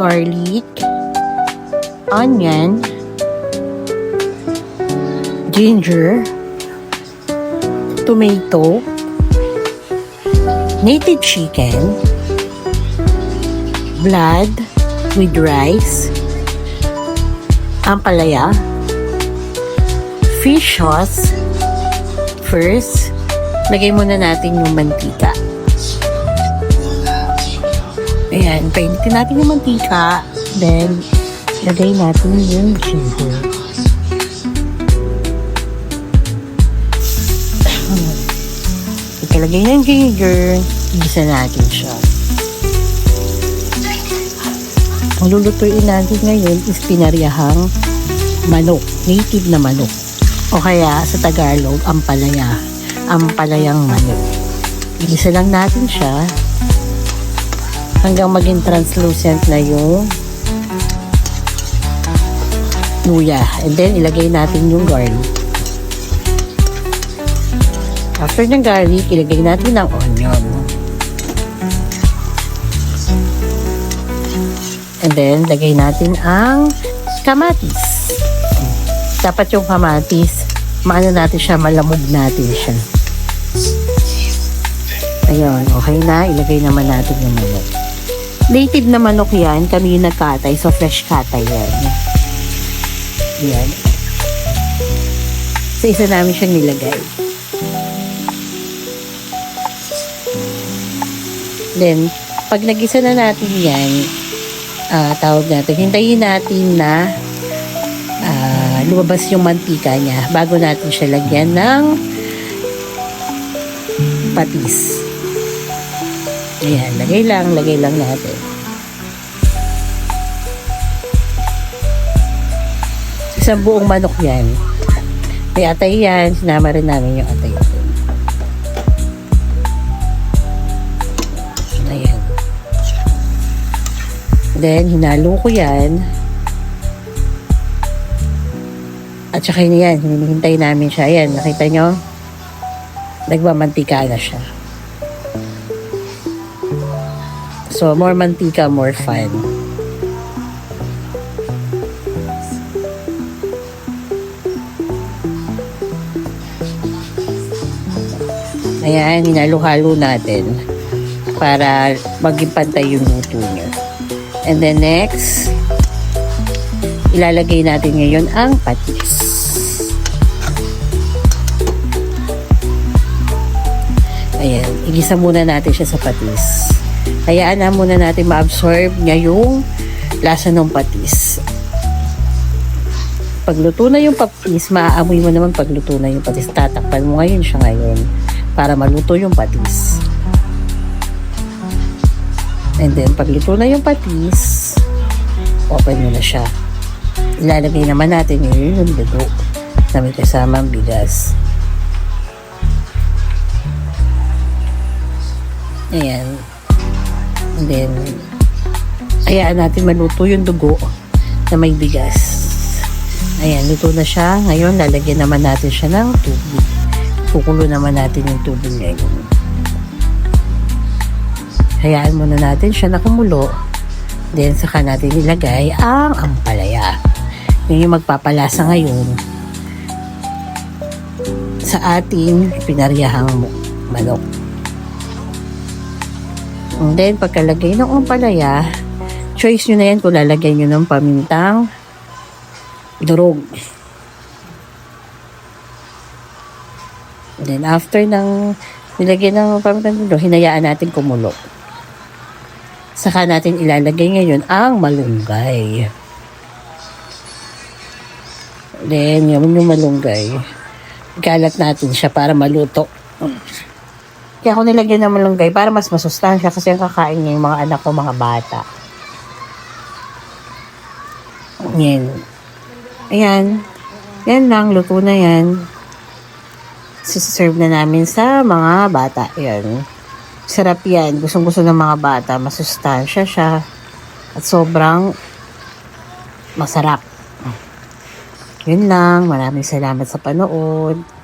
garlic, onion, ginger, tomato, native chicken, blood with rice, ampalaya, fish sauce. First, lagay muna natin yung mantika. Ayan, painitin natin yung mantika. Then, lagay natin yung ginger. Pagkalagay ng ginger, igisa natin siya. Ang lulutuin natin ngayon is pinaryahang manok, native na manok. O kaya sa Tagalog, ampalaya. Ampalayang manok. Igisa lang natin siya hanggang maging translucent na yung luya. And then, ilagay natin yung garlic. After ng garlic, ilagay natin ang onion. And then, lagay natin ang kamatis. Dapat yung kamatis, maano natin siya, malamog natin siya. Ayun, okay na. Ilagay naman natin yung manok. Native na manok yan. Kami yung nagkatay. So, fresh katay yan. Yan. So, isa namin siyang nilagay. Then, pag nagisa na natin yan, tawag natin, hintayin natin na lumabas yung mantika niya bago natin siya lagyan ng patis. Ayan, lagay lang natin. Isang buong manok yan. May atay yan, sinama rin namin yung atay. Ayan. Then, hinalo ko yan. At saka yan, hinihintay namin siya. Ayan, nakita nyo? Nagmamantika na siya. So, more mantika, more fun. Ayan, hinalo-halo natin para maging pantay yung luto niya. And then next, ilalagay natin ngayon ang patis. Ayan, igisa muna natin siya sa patis. Hayaan na muna natin ma-absorb niya yung lasa ng patis. Pagluto na yung patis, maaamoy mo naman pagluto na yung patis. Tatakpan mo ngayon siya ngayon para maluto yung patis. And then, pagluto na yung patis, open mo na siya. Ilalagay naman natin yung dugo na may kasamang bigas. Ayan. And then, hayaan natin maluto yung dugo na may bigas. Ayan, luto na siya. Ngayon, lalagyan naman natin siya ng tubig. Kukulo naman natin yung tubig ngayon. Hayaan muna natin siya na kumulo. Then, saka natin ilagay ang ampalaya. Yun yung magpapalasa ngayon sa ating pinaryahang manok. And then, pagkalagay ng ampalaya, choice nyo na yan kung lalagyan nyo ng pamintang durog. And then, after ng nilagyan ng pamintang durog, hinayaan natin kumulo. Saka natin ilalagay ngayon ang malunggay. Then, yung malunggay, galat natin siya para maluto. Kaya ako nilagyan ng malunggay para mas masustansya kasi ang kakain niya yung mga anak ko, mga bata. Yan. Ayan. Yan lang, luto na yan. Siserve na namin sa mga bata. Yan. Sarap yan. Gustong-gusto ng mga bata. Masustansya siya. At sobrang masarap. Yun lang. Maraming salamat sa panood.